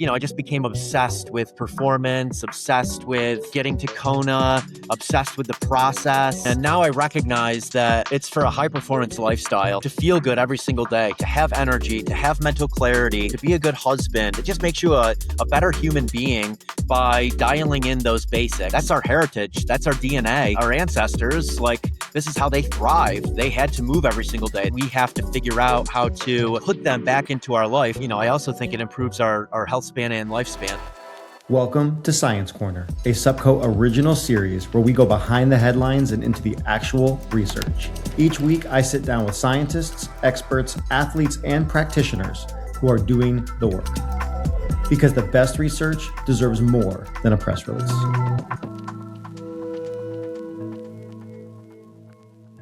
I just became obsessed with performance, obsessed with getting to Kona, obsessed with the process. And now I recognize that it's for a high performance lifestyle to feel good every single day, to have energy, to have mental clarity, to be a good husband. It just makes you a better human being by dialing in those basics. That's our heritage. That's our DNA. Our ancestors, this is how they thrive. They had to move every single day. We have to figure out how to put them back into our life. I also think it improves our health span and lifespan. Welcome to Science Corner, a Subco original series where we go behind the headlines and into the actual research. Each week, I sit down with scientists, experts, athletes, and practitioners who are doing the work. Because the best research deserves more than a press release.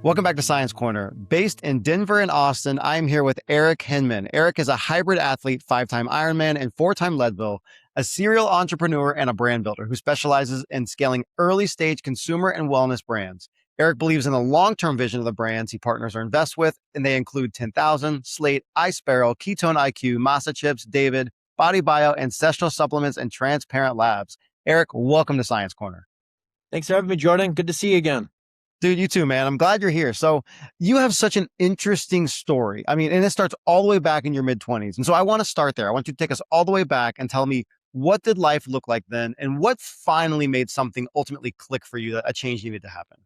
Welcome back to Science Corner. Based in Denver and Austin, I am here with Eric Hinman. Eric is a hybrid athlete, 5-time Ironman and 4-time Leadville, a serial entrepreneur and a brand builder who specializes in scaling early-stage consumer and wellness brands. Eric believes in the long-term vision of the brands he partners or invests with, and they include 10,000, Slate, iSparrow, Ketone IQ, Masa Chips, David, Body Bio, Ancestral Supplements, and Transparent Labs. Eric, welcome to Science Corner. Thanks for having me, Jordan. Good to see you again. Dude, you too, man. I'm glad you're here. So you have such an interesting story. And it starts all the way back in your mid-20s. And so I want to start there. I want you to take us all the way back and tell me, what did life look like then? And what finally made something ultimately click for you that a change needed to happen?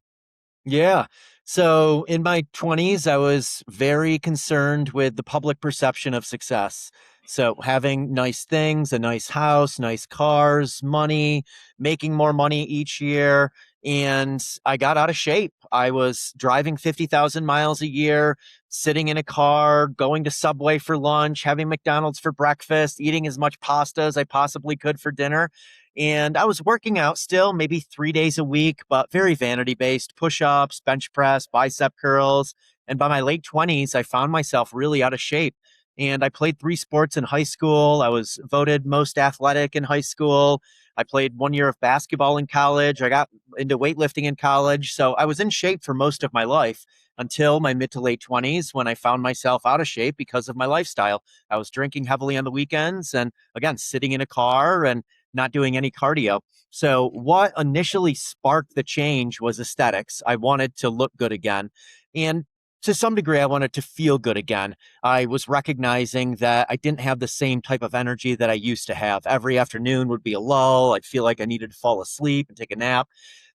Yeah. So in my 20s, I was very concerned with the public perception of success. So having nice things, a nice house, nice cars, money, making more money each year. And I got out of shape. I was driving 50,000 miles a year, sitting in a car, going to Subway for lunch, having McDonald's for breakfast, eating as much pasta as I possibly could for dinner. And I was working out still, maybe 3 days a week, but very vanity based, push-ups, bench press, bicep curls. And by my late 20s, I found myself really out of shape. And I played 3 sports in high school. I was voted most athletic in high school. I played 1 year of basketball in college. I got into weightlifting in college. So I was in shape for most of my life until my mid to late 20s when I found myself out of shape because of my lifestyle. I was drinking heavily on the weekends and, again, sitting in a car and not doing any cardio. So what initially sparked the change was aesthetics. I wanted to look good again. And to some degree, I wanted to feel good again. I was recognizing that I didn't have the same type of energy that I used to have. Every afternoon would be a lull. I'd feel like I needed to fall asleep and take a nap.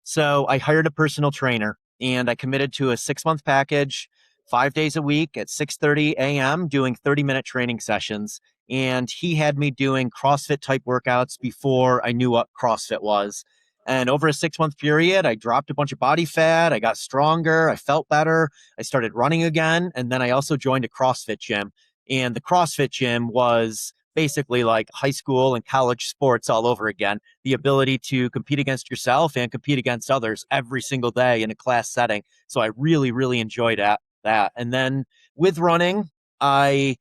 So I hired a personal trainer and I committed to a 6-month package, 5 days a week at 6:30 a.m., doing 30-minute training sessions. And he had me doing CrossFit type workouts before I knew what CrossFit was. And over a 6-month period, I dropped a bunch of body fat. I got stronger. I felt better. I started running again. And then I also joined a CrossFit gym. And the CrossFit gym was basically like high school and college sports all over again. The ability to compete against yourself and compete against others every single day in a class setting. So I really, really enjoyed that. And then with running, I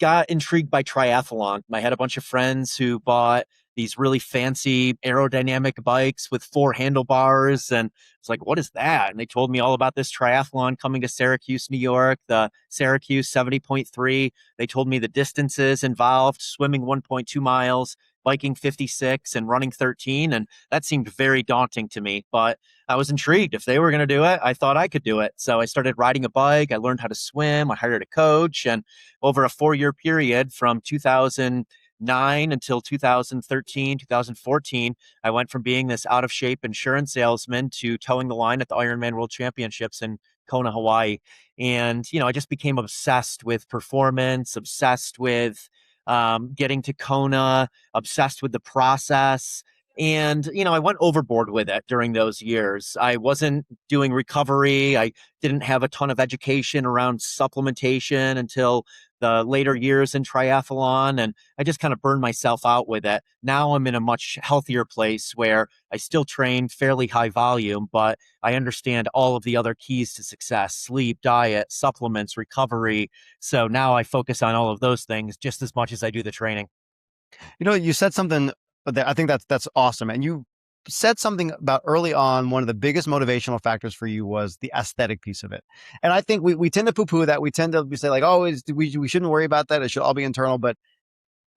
got intrigued by triathlon. I had a bunch of friends who bought these really fancy aerodynamic bikes with 4 handlebars. And it's like, what is that? And they told me all about this triathlon coming to Syracuse, New York, the Syracuse 70.3. They told me the distances involved: swimming 1.2 miles, biking 56, and running 13. And that seemed very daunting to me, but I was intrigued. If they were going to do it, I thought I could do it. So I started riding a bike. I learned how to swim. I hired a coach. And over a 4-year period from 2009 until 2013, 2014, I went from being this out of shape insurance salesman to towing the line at the Ironman World Championships in Kona, Hawaii. And, I just became obsessed with performance, obsessed with getting to Kona, obsessed with the process. And, I went overboard with it during those years. I wasn't doing recovery. I didn't have a ton of education around supplementation until the later years in triathlon. And I just kind of burned myself out with it. Now I'm in a much healthier place where I still train fairly high volume, but I understand all of the other keys to success: sleep, diet, supplements, recovery. So now I focus on all of those things just as much as I do the training. You said something that I think that's awesome. And you said something about early on, one of the biggest motivational factors for you was the aesthetic piece of it. And I think we tend to poo-poo that. We tend to say like, oh, we shouldn't worry about that. It should all be internal. But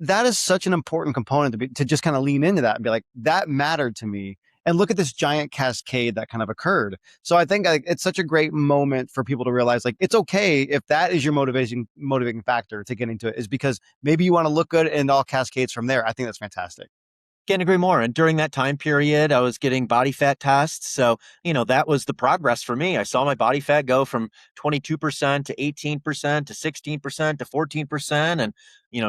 that is such an important component to just kind of lean into that and be like, that mattered to me. And look at this giant cascade that kind of occurred. So I think like, it's such a great moment for people to realize like it's okay if that is your motivating factor to get into it, is because maybe you want to look good and all cascades from there. I think that's fantastic. Can't agree more. And during that time period, I was getting body fat tests. So, that was the progress for me. I saw my body fat go from 22% to 18% to 16% to 14%. And,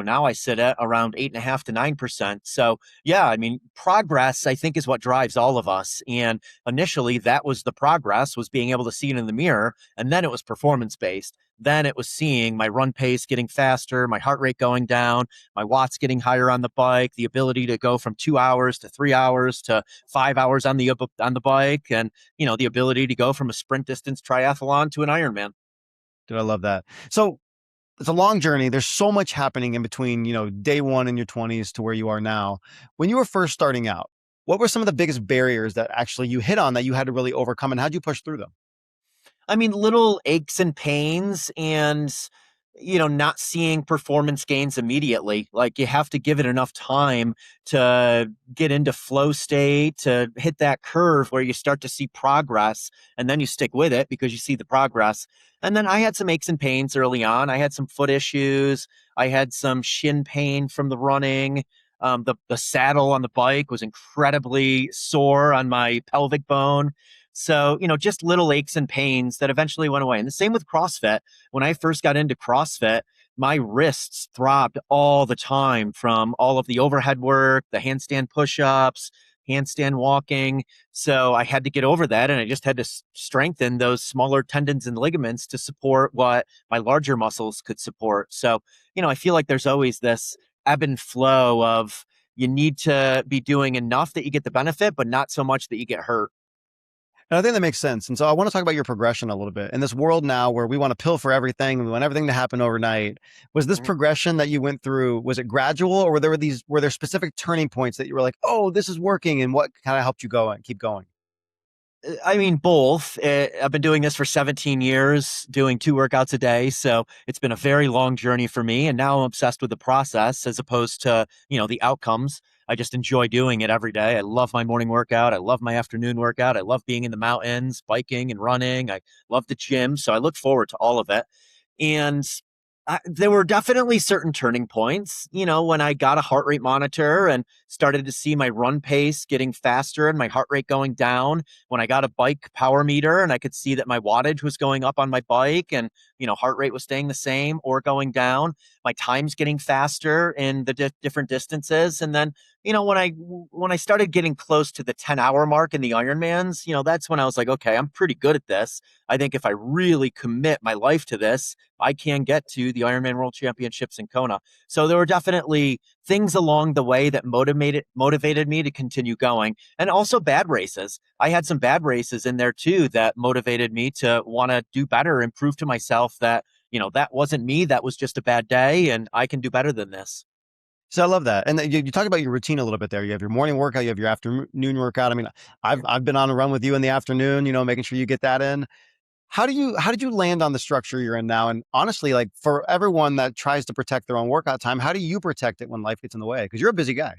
now I sit at around 8.5 to 9%. So, yeah, I mean, progress, I think, is what drives all of us. And initially, that was the progress, was being able to see it in the mirror. And then it was performance based. Then it was seeing my run pace getting faster, my heart rate going down, my watts getting higher on the bike, the ability to go from 2 hours to 3 hours to 5 hours on the bike, and the ability to go from a sprint distance triathlon to an Ironman. Dude, I love that. So it's a long journey. There's so much happening in between, day one in your 20s to where you are now. When you were first starting out, what were some of the biggest barriers that actually you hit on that you had to really overcome, and how'd you push through them? I mean, little aches and pains and, not seeing performance gains immediately. Like you have to give it enough time to get into flow state, to hit that curve where you start to see progress, and then you stick with it because you see the progress. And then I had some aches and pains early on. I had some foot issues. I had some shin pain from the running. The saddle on the bike was incredibly sore on my pelvic bone. So, just little aches and pains that eventually went away. And the same with CrossFit. When I first got into CrossFit, my wrists throbbed all the time from all of the overhead work, the handstand push-ups, handstand walking. So I had to get over that, and I just had to strengthen those smaller tendons and ligaments to support what my larger muscles could support. So, I feel like there's always this ebb and flow of you need to be doing enough that you get the benefit, but not so much that you get hurt. And I think that makes sense. And so I want to talk about your progression a little bit. In this world now where we want to pill for everything, we want everything to happen overnight. Was this progression that you went through, was it gradual, or were there specific turning points that you were like, oh, this is working, and what kind of helped you go and keep going? I mean, both. I've been doing this for 17 years, doing 2 workouts a day. So it's been a very long journey for me. And now I'm obsessed with the process as opposed to, the outcomes. I just enjoy doing it every day. I love my morning workout. I love my afternoon workout. I love being in the mountains, biking and running. I love the gym. So I look forward to all of it. And there were definitely certain turning points, when I got a heart rate monitor and started to see my run pace getting faster and my heart rate going down. When I got a bike power meter and I could see that my wattage was going up on my bike and, heart rate was staying the same or going down. My time's getting faster in the different distances. And then, when I started getting close to the 10-hour mark in the Ironmans, that's when I was like, okay, I'm pretty good at this. I think if I really commit my life to this, I can get to the Ironman World Championships in Kona. So there were definitely things along the way that motivated me to continue going, and also bad races. I had some bad races in there too that motivated me to want to do better and prove to myself that, that wasn't me. That was just a bad day and I can do better than this. So I love that. And you talk about your routine a little bit there. You have your morning workout, you have your afternoon workout. I mean, I've been on a run with you in the afternoon, making sure you get that in. How did you land on the structure you're in now? And honestly, like for everyone that tries to protect their own workout time, how do you protect it when life gets in the way? Because you're a busy guy.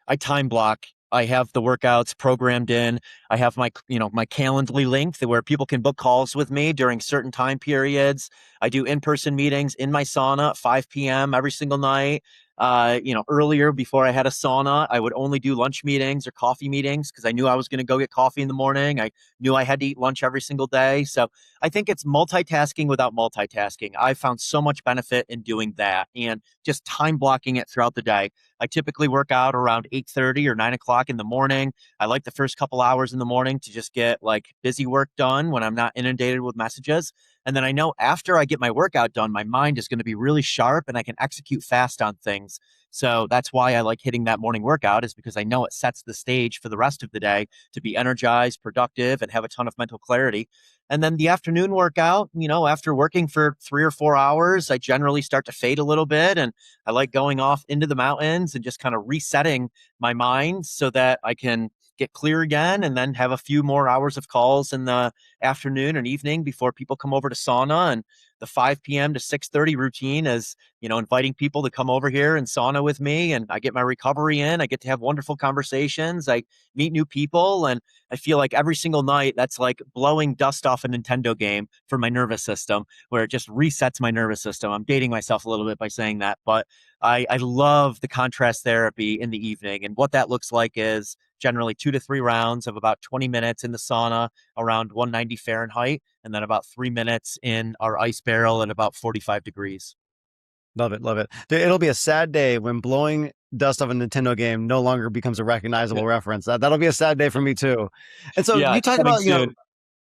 I time block. I have the workouts programmed in. I have my Calendly link where people can book calls with me during certain time periods. I do in-person meetings in my sauna at 5 p.m. every single night. Earlier before I had a sauna, I would only do lunch meetings or coffee meetings because I knew I was going to go get coffee in the morning. I knew I had to eat lunch every single day. So I think it's multitasking without multitasking. I found so much benefit in doing that and just time blocking it throughout the day. I typically work out around 8:30 or 9 o'clock in the morning. I like the first couple hours in the morning to just get like busy work done when I'm not inundated with messages. And then I know after I get my workout done, my mind is going to be really sharp and I can execute fast on things. So that's why I like hitting that morning workout, is because I know it sets the stage for the rest of the day to be energized, productive, and have a ton of mental clarity. And then the afternoon workout, after working for 3 or 4 hours, I generally start to fade a little bit. And I like going off into the mountains and just kind of resetting my mind so that I can get clear again and then have a few more hours of calls in the afternoon and evening before people come over to sauna. And the 5 p.m. to 6:30 routine is, inviting people to come over here and sauna with me, and I get my recovery in. I get to have wonderful conversations. I meet new people, and I feel like every single night that's like blowing dust off a Nintendo game for my nervous system, where it just resets my nervous system. I'm dating myself a little bit by saying that, but I love the contrast therapy in the evening. And what that looks like is generally 2 to 3 rounds of about 20 minutes in the sauna around 190 Fahrenheit, and then about 3 minutes in our ice barrel at about 45 degrees. Love it, love it. It'll be a sad day when blowing dust off a Nintendo game no longer becomes a recognizable reference. That'll be a sad day for me too. And so Yeah, you it's talked coming about, soon.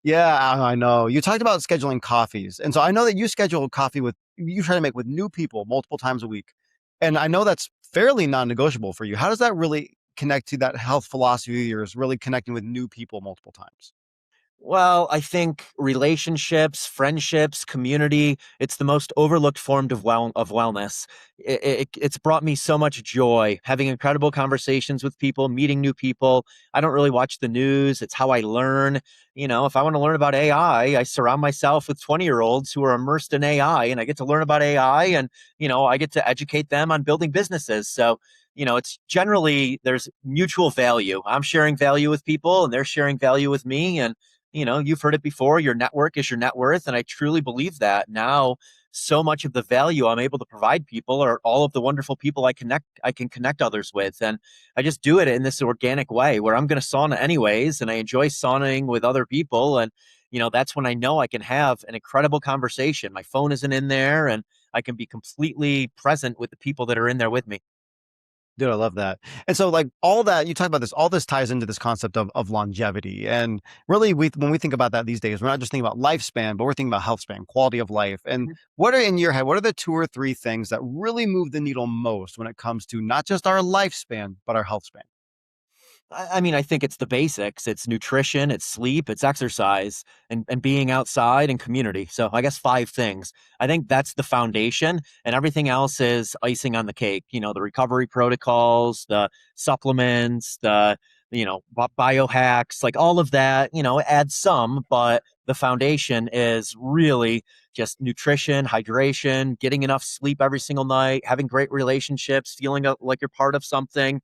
yeah, I know. You talked about scheduling coffees. And so I know that you schedule coffee you try to make with new people multiple times a week. And I know that's fairly non-negotiable for you. How does that really connect to that health philosophy of yours, really connecting with new people multiple times? Well, I think relationships, friendships, community, it's the most overlooked form of wellness. It's brought me so much joy having incredible conversations with people, meeting new people. I don't really watch the news. It's how I learn. If I want to learn about AI, I surround myself with 20-year-olds who are immersed in AI, and I get to learn about AI, and, I get to educate them on building businesses. So, it's generally there's mutual value. I'm sharing value with people and they're sharing value with me. And you've heard it before, your network is your net worth. And I truly believe that now. So much of the value I'm able to provide people are all of the wonderful people I can connect others with. And I just do it in this organic way where I'm going to sauna anyways. And I enjoy sauning with other people. And, that's when I know I can have an incredible conversation. My phone isn't in there and I can be completely present with the people that are in there with me. Dude, I love that. And so like all that you talk about this, all this ties into this concept of longevity. And really when we think about that these days, we're not just thinking about lifespan, but we're thinking about health span, quality of life. And what are in your head, what are the two or three things that really move the needle most when it comes to not just our lifespan, but our health span? I mean, I think it's the basics. It's nutrition, it's sleep, it's exercise, and being outside and community. So I guess 5 things. I think that's the foundation, and everything else is icing on the cake. The recovery protocols, the supplements, the biohacks, like all of that. It adds some, but the foundation is really just nutrition, hydration, getting enough sleep every single night, having great relationships, feeling like you're part of something,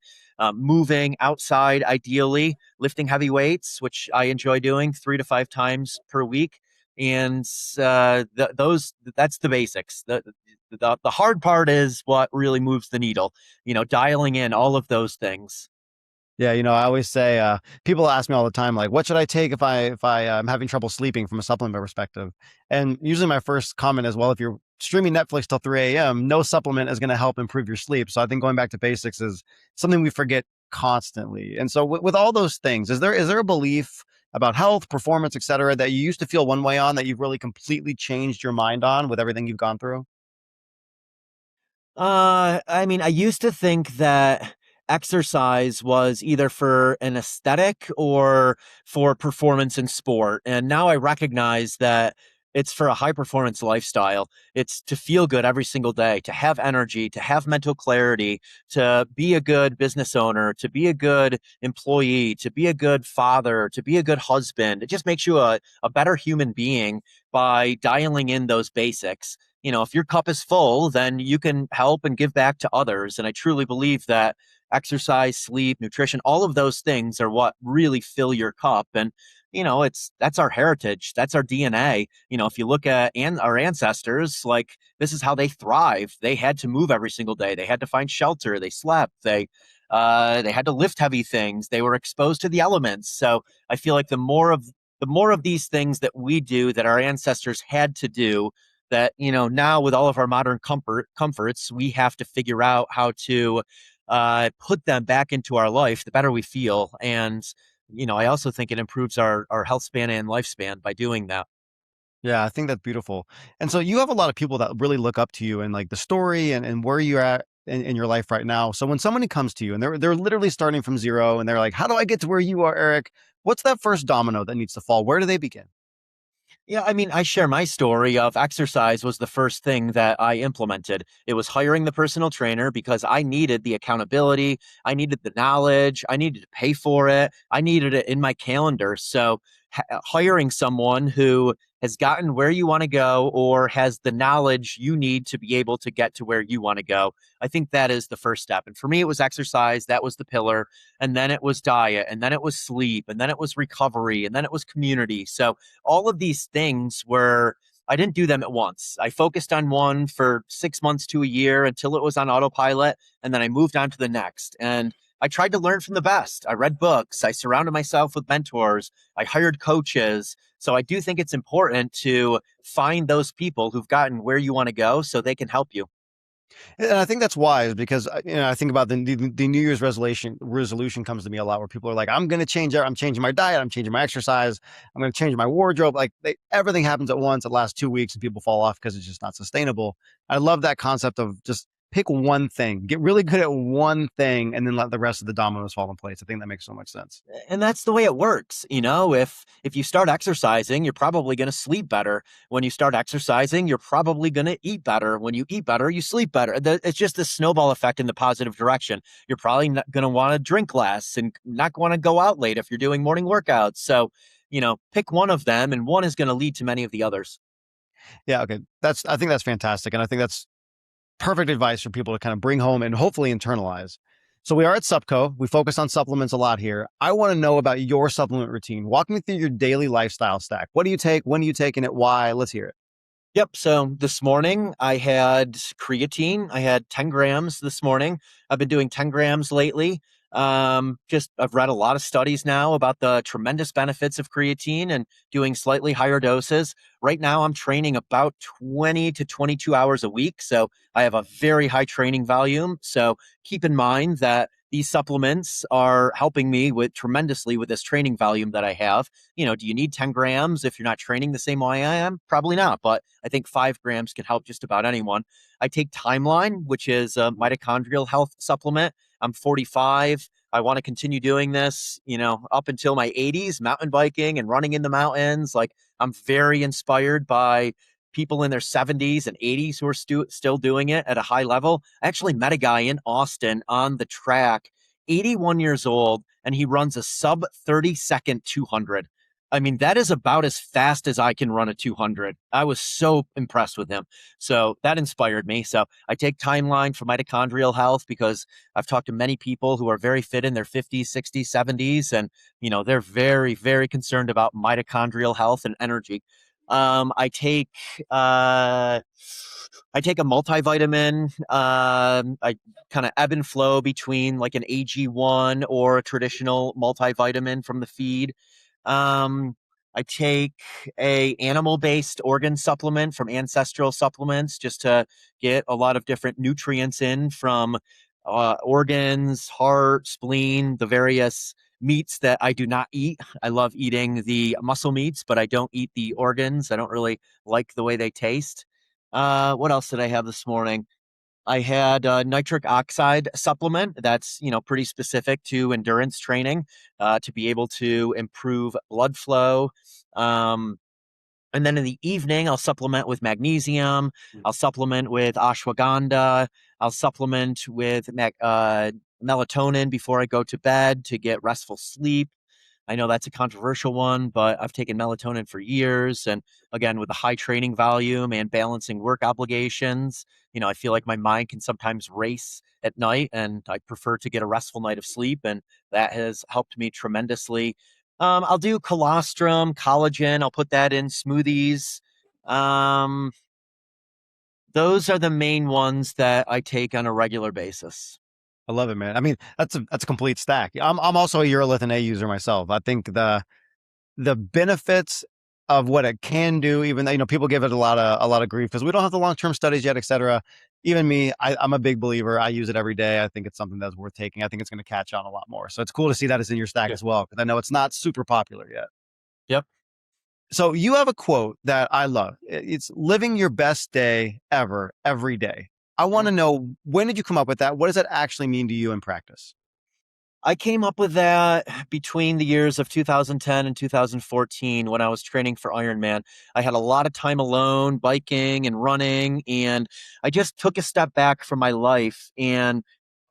moving outside, ideally, lifting heavy weights, which I enjoy doing 3 to 5 times per week. And that's the basics. The hard part is what really moves the needle, dialing in all of those things. Yeah, I always say people ask me all the time, like, what should I take if I am having trouble sleeping from a supplement perspective? And usually my first comment is, well, if you're streaming Netflix till 3 a.m., no supplement is going to help improve your sleep. So I think going back to basics is something we forget constantly. And so with all those things, is there a belief about health, performance, et cetera, that you used to feel one way on that you've really completely changed your mind on with everything you've gone through? I mean, I used to think that exercise was either for an aesthetic or for performance in sport. And now I recognize that it's for a high performance lifestyle. It's to feel good every single day, to have energy, to have mental clarity, to be a good business owner, to be a good employee, to be a good father, to be a good husband. It just makes you a better human being by dialing in those basics. If your cup is full, then you can help and give back to others. And I truly believe that exercise, sleep, nutrition, all of those things are what really fill your cup. And, that's our heritage. That's our DNA. If you look at our ancestors, like this is how they thrive. They had to move every single day. They had to find shelter. They slept. They had to lift heavy things. They were exposed to the elements. So I feel like the more of these things that we do that our ancestors had to do, that now with all of our modern comforts we have to figure out how to put them back into our life, the better we feel. And I also think it improves our health span and lifespan by doing that. Yeah, I think that's beautiful. And so you have a lot of people that really look up to you and like the story and where you're at in your life right now. So when somebody comes to you and they're literally starting from zero and they're like, how do I get to where you are, Eric? What's that first domino that needs to fall? Where do they begin? Yeah, I mean, I share my story of exercise was the first thing that I implemented. It was hiring the personal trainer because I needed the accountability, I needed the knowledge, I needed to pay for it, I needed it in my calendar. So hiring someone who has gotten where you want to go or has the knowledge you need to be able to get to where you want to go. I think that is the first step. And for me, it was exercise. That was the pillar. And then it was diet. And then it was sleep. And then it was recovery. And then it was community. So all of these things were, I didn't do them at once. I focused on one for 6 months to a year until it was on autopilot. And then I moved on to the next. And I tried to learn from the best. I read books. I surrounded myself with mentors. I hired coaches. So I do think it's important to find those people who've gotten where you want to go so they can help you. And I think that's wise because I think about the New Year's resolution comes to me a lot where people are like, I'm going to change it. I'm changing my diet. I'm changing my exercise. I'm going to change my wardrobe. Like everything happens at once. It lasts 2 weeks and people fall off because it's just not sustainable. I love that concept of just pick one thing, get really good at one thing, and then let the rest of the dominoes fall in place. I think that makes so much sense. And that's the way it works. If you start exercising, you're probably going to sleep better. When you start exercising, you're probably going to eat better. When you eat better, you sleep better. It's just the snowball effect in the positive direction. You're probably not going to want to drink less and not want to go out late if you're doing morning workouts. So, pick one of them, and one is going to lead to many of the others. Yeah. Okay. I think that's fantastic. And I think that's perfect advice for people to kind of bring home and hopefully internalize. So we are at Supco. We focus on supplements a lot here. I want to know about your supplement routine. Walk me through your daily lifestyle stack. What do you take? When are you taking it? Why? Let's hear it. Yep. So this morning I had creatine. I had 10 grams this morning. I've been doing 10 grams lately. I've read a lot of studies now about the tremendous benefits of creatine and doing slightly higher doses. Right now I'm training about 20 to 22 hours a week. So I have a very high training volume. So keep in mind that these supplements are helping me tremendously with this training volume that I have. Do you need 10 grams if you're not training the same way I am? Probably not, but I think 5 grams can help just about anyone. I take Timeline, which is a mitochondrial health supplement. I'm 45. I want to continue doing this, up until my 80s, mountain biking and running in the mountains. Like, I'm very inspired by people in their 70s and 80s who are still doing it at a high level. I actually met a guy in Austin on the track, 81 years old, and he runs a sub 30-second 200. I mean, that is about as fast as I can run a 200. I was so impressed with him. So that inspired me. So I take Timeline for mitochondrial health because I've talked to many people who are very fit in their 50s, 60s, 70s, and they're very, very concerned about mitochondrial health and energy. I take a multivitamin. I kind of ebb and flow between like an AG1 or a traditional multivitamin from the feed. I take a animal-based organ supplement from Ancestral Supplements just to get a lot of different nutrients in from organs, heart, spleen, the various meats that I do not eat. I love eating the muscle meats, but I don't eat the organs. I don't really like the way they taste. What else did I have this morning? I had a nitric oxide supplement that's, pretty specific to endurance training to be able to improve blood flow. Um, and then in the evening, I'll supplement with magnesium. I'll supplement with ashwagandha. I'll supplement with melatonin before I go to bed to get restful sleep. I know that's a controversial one, but I've taken melatonin for years. And again, with the high training volume and balancing work obligations, I feel like my mind can sometimes race at night and I prefer to get a restful night of sleep. And that has helped me tremendously. I'll do colostrum, collagen. I'll put that in smoothies. Um, those are the main ones that I take on a regular basis. I love it, man. I mean, that's a complete stack. I'm also a urolithin A user myself. I think the benefits of what it can do, even though, people give it a lot of grief because we don't have the long-term studies yet, et cetera. Even me, I'm a big believer. I use it every day. I think it's something that's worth taking. I think it's going to catch on a lot more. So it's cool to see that it's in your stack Yeah. as well, because I know it's not super popular yet. Yep. So you have a quote that I love. It's living your best day ever, every day. I want to know, when did you come up with that? What does that actually mean to you in practice? I came up with that between the years of 2010 and 2014 when I was training for Ironman. I had a lot of time alone, biking and running, and I just took a step back from my life and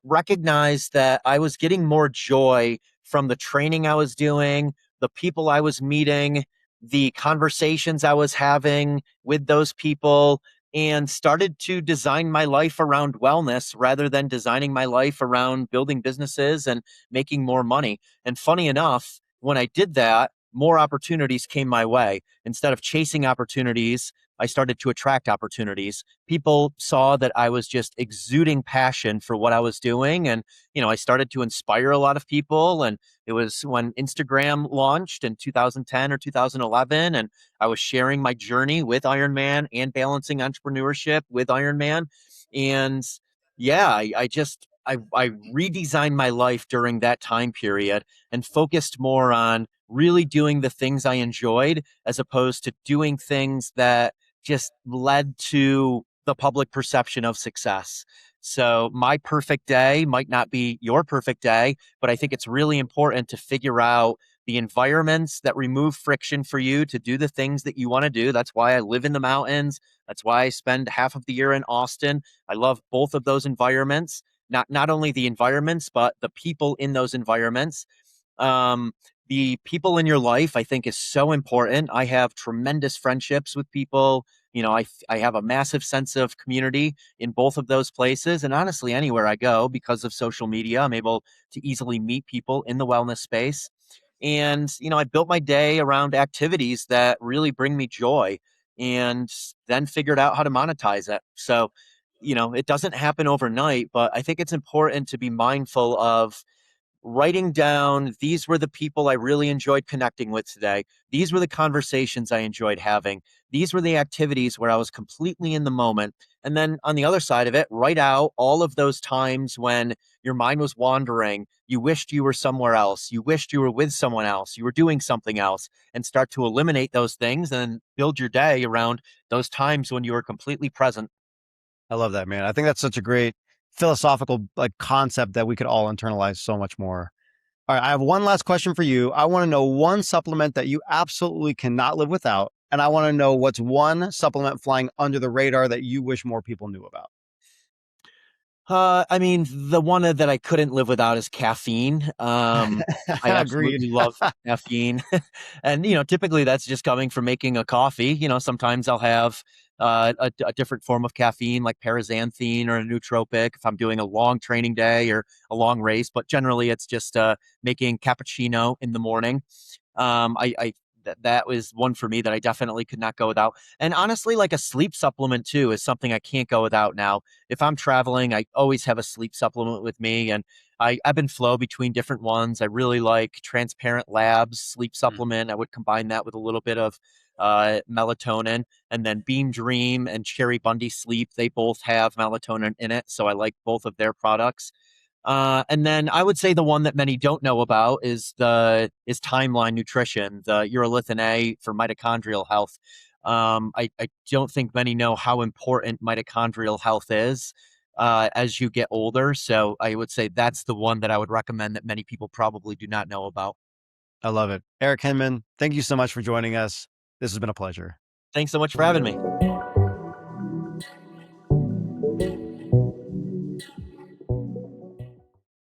recognized that I was getting more joy from the training I was doing, the people I was meeting, the conversations I was having with those people, and started to design my life around wellness rather than designing my life around building businesses and making more money. And funny enough, when I did that, more opportunities came my way. Instead of chasing opportunities, I started to attract opportunities. People saw that I was just exuding passion for what I was doing. And, I started to inspire a lot of people. And it was when Instagram launched in 2010 or 2011. And I was sharing my journey with Ironman and balancing entrepreneurship with Ironman. And yeah, I redesigned my life during that time period and focused more on really doing the things I enjoyed as opposed to doing things that just led to the public perception of success. So my perfect day might not be your perfect day, but I think it's really important to figure out the environments that remove friction for you to do the things that you want to do. That's why I live in the mountains. That's why I spend half of the year in Austin. I love both of those environments. Not only the environments, but the people in those environments. Um, the people in your life, I think, is so important. I have tremendous friendships with people. I have a massive sense of community in both of those places. And honestly, anywhere I go, because of social media, I'm able to easily meet people in the wellness space. And, I built my day around activities that really bring me joy, and then figured out how to monetize it. So, it doesn't happen overnight, but I think it's important to be mindful of writing down, these were the people I really enjoyed connecting with today. These were the conversations I enjoyed having. These were the activities where I was completely in the moment. And then on the other side of it, write out all of those times when your mind was wandering. You wished you were somewhere else. You wished you were with someone else. You were doing something else, and start to eliminate those things and build your day around those times when you were completely present. I love that, man. I think that's such a great philosophical concept that we could all internalize so much more. All right, I have one last question for you. I want to know one supplement that you absolutely cannot live without, and I want to know what's one supplement flying under the radar that you wish more people knew about. I mean, the one that I couldn't live without is caffeine. I Agreed. absolutely love caffeine. And, typically that's just coming from making a coffee. Sometimes I'll have a different form of caffeine, like paraxanthine or a nootropic, if I'm doing a long training day or a long race. But generally, it's just making cappuccino in the morning. I that was one for me that I definitely could not go without. And honestly, like a sleep supplement too is something I can't go without now. If I'm traveling, I always have a sleep supplement with me, and I ebb and flow between different ones. I really like Transparent Labs sleep Mm. supplement. I would combine that with a little bit of melatonin. And then Beam Dream and Cherry Bundy Sleep, they both have melatonin in it, so I like both of their products. And then I would say the one that many don't know about is Timeline Nutrition, the urolithin A for mitochondrial health. I don't think many know how important mitochondrial health is as you get older. So I would say that's the one that I would recommend that many people probably do not know about. I love it. Eric Hinman, thank you so much for joining us. This has been a pleasure. Thanks so much for having me.